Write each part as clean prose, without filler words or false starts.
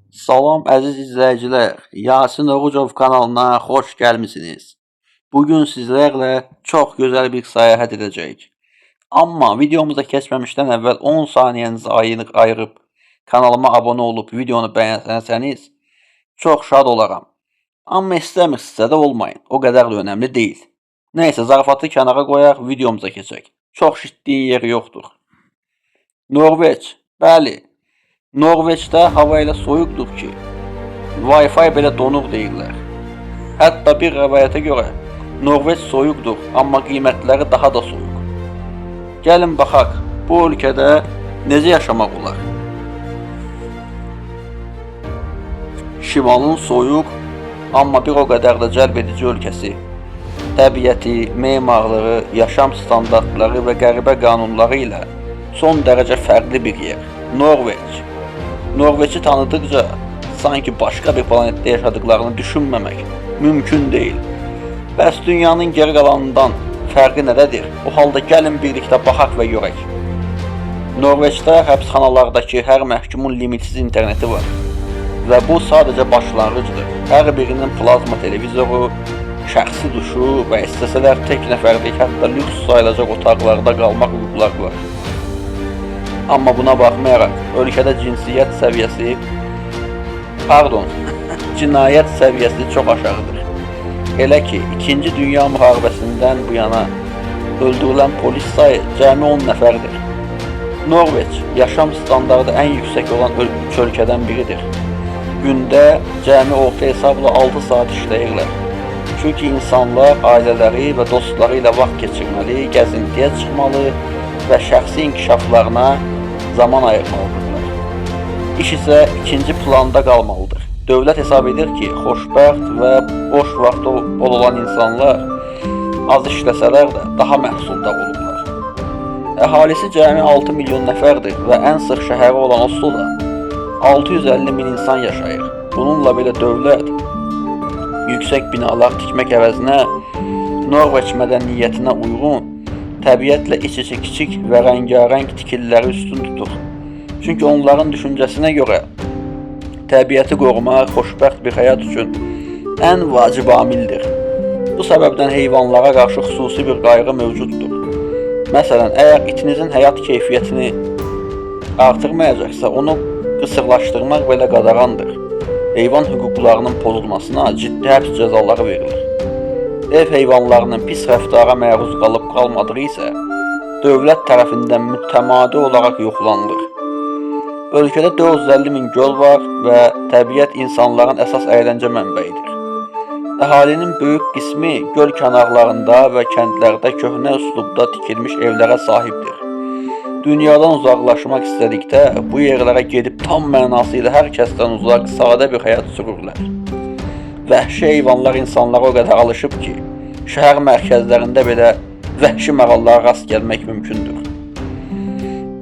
Salam əziz izləyicilər, Yasin Oğucov kanalına xoş gəlmisiniz. Bugün sizlərlə çox gözəl bir səyahət edəcəyik. Amma videomuza keçməmişdən əvvəl 10 saniyənizi ayırıb kanalıma abunə olub videonu bəyənsəniz çox şad olaram. Amma istəmirsinizsə də olmayın, o qədər də önəmli deyil. Nəysə, zarafatı kənara qoyaq, videomuza keçək. Çox şitliyin yeri yoxdur. Norveç, bəli. Norveçdə hava elə soyuqdur ki, Wi-Fi belə donuq deyirlər. Hətta bir rəvayətə görə Norveç soyuqdur, amma qiymətləri daha da soyuq. Gəlin baxaq, bu ölkədə necə yaşamaq olar? Şimalın soyuq, amma bir o qədər də cəlb edici ölkəsi. Təbiəti, memarlığı, yaşam standartları və qəribə qanunları ilə son dərəcə fərqli bir yer. Norveç. Norveç'i tanıdıkça sanki başqa bir planetdə yaşadıklarını düşünməmək mümkün deyil. Bəs dünyanın geri qalanından fərqi nədədir? O halda gəlin birlikdə baxaq və görək. Norveçdə həbsxanalardakı hər məhkumun limitsiz interneti var və bu sadəcə başlanğıcdır. Hər birinin plazma televizoru, şəxsi duşu və istəsələr tək nəfərlik, hətta lüks sayılacaq otaqlarda qalmaq hüquqları var. Amma buna baxmayaraq, ölkədə cinayət səviyyəsi çox aşağıdır. Elə ki, 2-ci Dünya müharibəsindən bu yana öldürülən polis sayı cəmi 10 nəfərdir. Norveç, yaşam standardı ən yüksək olan ölkədən biridir. Gündə cəmi orta hesabla 6 saat işləyirlər. Çünki insanlar ailələri və dostları ilə vaxt keçirməli, gəzintiyə çıxmalı və şəxsi inkişaflarına zaman ayırmalıdırlar. İş isə ikinci planda qalmalıdır. Dövlət hesab edir ki, xoşbəxt və boş vaxtı bol olan insanlar az işləsələr də daha məhsuldar olurlar. Əhalisi cəmi 6 milyon nəfərdir və ən sıx şəhəri olan Osloda 650 min insan yaşayır. Bununla belə dövlət yüksək binalar tikmək əvəzinə Norveç mədəniyyətinə uyğun təbiətlə iç-içə kiçik və rəngarəng tikililəri üstün tutur. Çünki onların düşüncəsinə görə təbiəti qorumaq xoşbəxt bir həyat üçün ən vacib amildir. Bu səbəbdən heyvanlara qarşı xüsusi bir qayğı mövcuddur. Məsələn, əgər itinizin həyat keyfiyyətini artırmayacaqsa, onu qısırlaşdırmaq belə qadağandır. Heyvan hüquqlarının pozulmasına ciddi həbs cəzaları verilir. Ev heyvanlarının pis rəftara məruz qalıb-qalmadığı isə dövlət tərəfindən mütəmadi olaraq yoxlanılır. Ölkədə 450 min göl var və təbiət insanların əsas əyləncə mənbəyidir. Əhalinin böyük qismi göl kənarlarında və kəndlərdə köhnə üslubda tikilmiş evlərə sahibdir. Dünyadan uzaqlaşmaq istədikdə bu yerlərə gedib tam mənası ilə hər kəsdən uzaq, sadə bir həyat sürürlər. Vəhşi heyvanlar insanlara o qədər alışıb ki, şəhər mərkəzlərində belə vəhşi mərallara rast gəlmək mümkündür.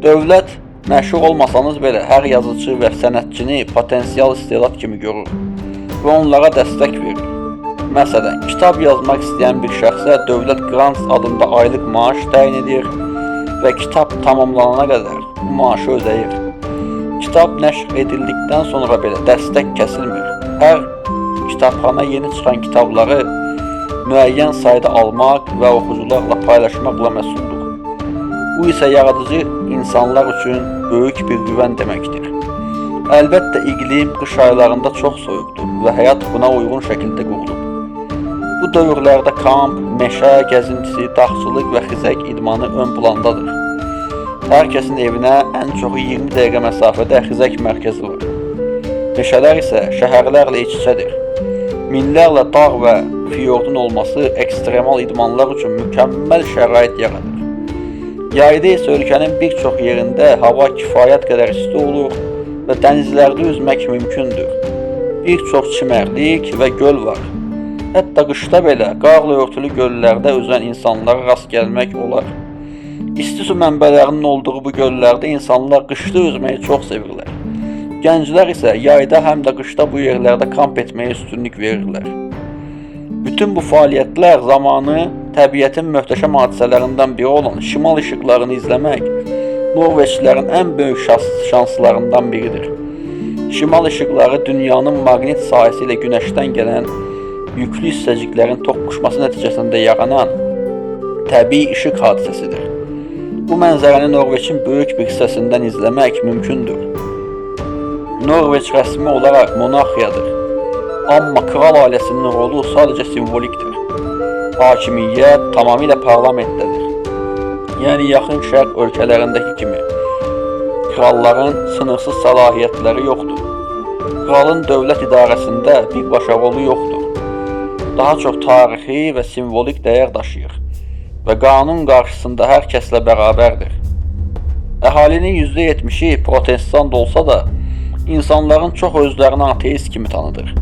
Dövlət, məşhur olmasanız belə hər yazıcı və sənətçini potensial istedad kimi görür və onlara dəstək verir. Məsələn, kitab yazmaq istəyən bir şəxsə dövlət Grants adında aylıq maaş təyin edir və kitab tamamlanana qədər bu maaşı ödəyir. Kitab nəşr edildikdən sonra belə dəstək kəsilmir. Hər kitabxana yeni çıxan kitabları müəyyən sayda almaq və oxucularla paylaşmaqla məsuldur. Bu isə yaradıcı insanlar üçün böyük bir güvən deməkdir. Əlbəttə, iqlim qış aylarında çox soyuqdur və həyat buna uyğun şəkildə qurulub. Bu dövrlərdə kamp, meşə gəzintisi, dağçılıq və xizək idmanı ön plandadır. Hər kəsin evinə ən çoxu 20 dəqiqə məsafədə xizək mərkəzi var. Meşələr isə şəhərlərlə iç-içədir. Minlərlə dağ və fiyordun olması ekstremal idmanlar üçün mükəmməl şərait yaradır. Yayda isə ölkənin bir çox yerində hava kifayət qədər isti olur və dənizlərdə üzmək mümkündür. Bir çox çimərlik və göl var. Hətta qışda belə qarla örtülü göllərdə üzən insanlara rast gəlmək olar. İsti su mənbələrinin olduğu bu göllərdə insanlar qışda üzməyi çox sevirlər. Gənclər isə yayda həm də qışda bu yerlərdə kamp etməyə üstünlük verirlər. Bütün bu fəaliyyətlər zamanı təbiətin möhtəşəm hadisələrindən biri olan şimal işıqlarını izləmək Norveçlilərin ən böyük şanslarından biridir. Şimal işıqları dünyanın maqnit sahəsi ilə günəşdən gələn yüklü hissəciklərin toqquşması nəticəsində yaranan təbii işıq hadisəsidir. Bu mənzərəni Norveçin böyük bir hissəsindən izləmək mümkündür. Norveç rəsmi olaraq monarxiyadır. Amma kral ailəsinin rolu sadəcə simvolikdir. Hakimiyyət tamamilə parlamentdədir. Yəni yaxın şərq ölkələrindəki kimi kralların sınırsız səlahiyyətləri yoxdur. Kralın dövlət idarəsində birbaşa rolu yoxdur. Daha çox tarixi və simvolik dəyər daşıyır və qanun qarşısında hər kəslə bərabərdir. Əhalinin %70-i protestant olsa da, insanların çox özlərini ateist kimi tanıdır.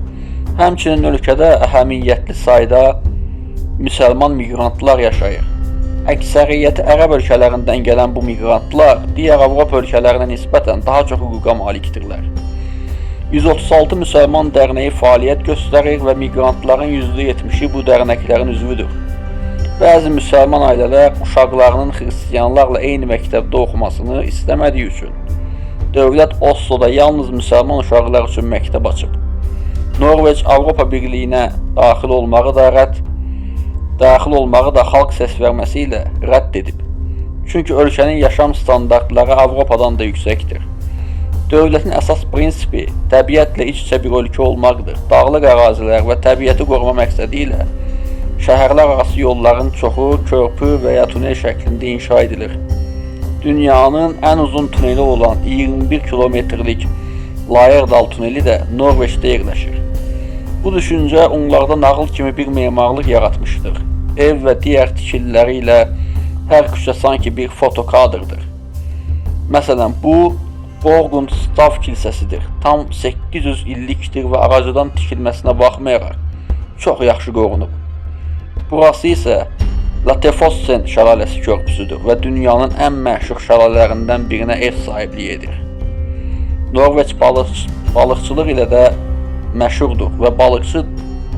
Həmçinin ölkədə əhəmiyyətli sayda müsəlman miqrantlar yaşayır. Əksəriyyəti ərəb ölkələrindən gələn bu miqrantlar digər Avropa ölkələrinə nisbətən daha çox hüquqa malikdirlər. 136 müsəlman dərnəyi fəaliyyət göstərir və miqrantların %70-i bu dərnəklərin üzvüdür. Bəzi müsəlman ailələr uşaqlarının xristiyanlarla eyni məktəbdə oxumasını istəmədiyi üçün dövlət Osloda yalnız müsəlman uşaqlar üçün məktəb açıb. Norveç Avropa Birliyinə daxil olmağı da xalq səs verməsi ilə rədd edib. Çünki ölkənin yaşam standartları Avropadan da yüksəkdir. Dövlətin əsas prinsipi təbiətlə iç-içə bir ölkə olmaqdır. Dağlıq ərazilər və təbiəti qoruma məqsədi ilə şəhərlər arası yolların çoxu körpü və ya tunel şəklində inşa edilir. Dünyanın ən uzun tuneli olan 21 kilometrlik Layerdal tuneli də Norveçdə yerləşir. Bu düşüncə onlarda nağıl kimi bir memarlıq yaratmışdır. Ev və digər tikililəri ilə hər küçə sanki bir fotokadrdır. Məsələn, bu Borgund Stav kilsəsidir. Tam 800 illikdir və ağacıdan tikilməsinə baxmayaraq çox yaxşı qorunub. Burası isə Latefossen şəlaləsi körpüsüdür və dünyanın ən məşhur şəlalələrindən birinə ev sahibliyi edir. Norveç balıqçılıq ilə də məşhurdur və balıqçı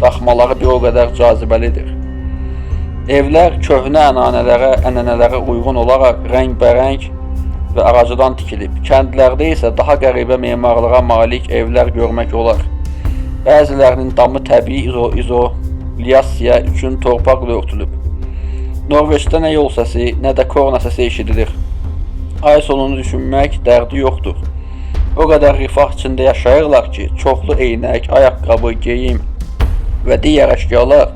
daxmaları bir o qədər cazibəlidir. Evlər köhnə ənənələrə uyğun olaraq rəngbərəng və ağacıdan tikilib. Kəndlərdə isə daha qəribə memarlığa malik evlər görmək olar. Bəzilərinin damı təbii izolyasiya üçün torpaqla örtülüb. Norveçdə nə yol səsi, nə də korna səsi eşidilir. Ay sonunu düşünmək dərdi yoxdur. O qədər rifah içində yaşayırlar ki, çoxlu eynək, ayaqqabı, geyim və digər əşyalar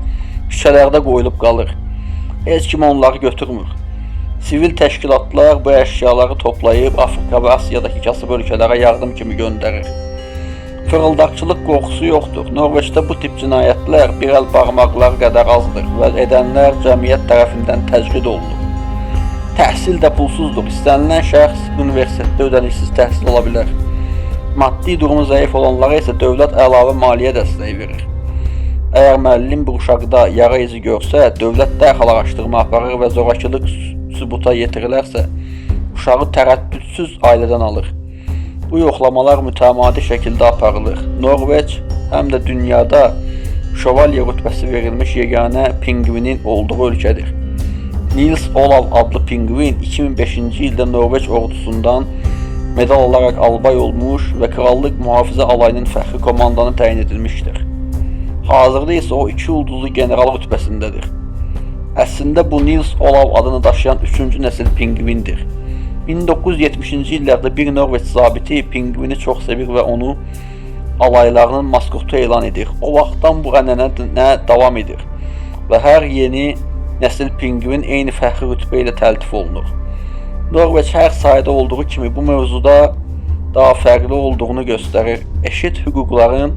küçələrdə qoyulub qalır. Heç kim onları götürmür. Sivil təşkilatlar bu əşyaları toplayıb Afrika və Asiyadakı kasıb ölkələrə yardım kimi göndərir. Fırıldaqçılıq qorxusu yoxdur. Norveçdə bu tip cinayətlər bir əl barmaqları qədər azdır və edənlər cəmiyyət tərəfindən təcrid olunur. Təhsil də pulsuzdur. İstənilən şəxs universitetdə ödənişsiz təhsil ola bilər. Maddi durumu zəif olanlara isə dövlət əlavə maliyyə dəstəyi verir. Əgər müəllim bir uşaqda yara izi görsə, dövlət dərhal araşdırma aparır və zorakılıq sübuta yetirilərsə, uşağı tərəddüdsüz ailədən alır. Bu yoxlamalar mütəmadi şəkildə aparılır. Norveç həm də dünyada şövalye rütbəsi verilmiş yeganə pinqvinin olduğu ölkədir. Nils Olav adlı pinqvin 2005-ci ildə Norveç ordusundan medal olaraq albay olmuş və krallıq mühafizə alayının fəxri komandanı təyin edilmişdir. Hazırda isə o 2 ulduzlu general rütbəsindədir. Əslində bu Nils Olav adını daşıyan 3-cü nəsil pinqvindir. 1970-ci illərdə bir Norveç zabiti pinqvini çox sevir və onu alaylarının maskotu elan edir. O vaxtdan bu ənənə davam edir və hər yeni nəsil pinqvin eyni fəxri rütbə ilə təltif olunur. Norveç hər sayda olduğu kimi bu mövzuda daha fərqli olduğunu göstərir. Eşit hüquqların,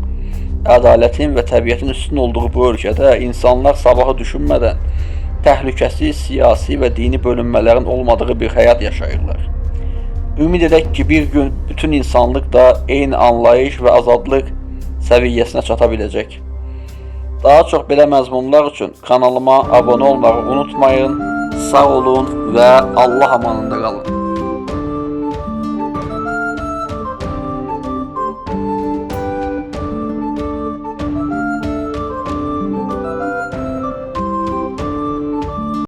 ədalətin və təbiətin üstün olduğu bu ölkədə insanlar sabahı düşünmədən təhlükəsiz, siyasi və dini bölünmələrin olmadığı bir həyat yaşayırlar. Ümid edək ki, bir gün bütün insanlıq da eyni anlayış və azadlıq səviyyəsinə çata biləcək. Daha çox belə məzmunlar üçün kanalıma abunə olmağı unutmayın. Sağ olun və Allah amanında qalın.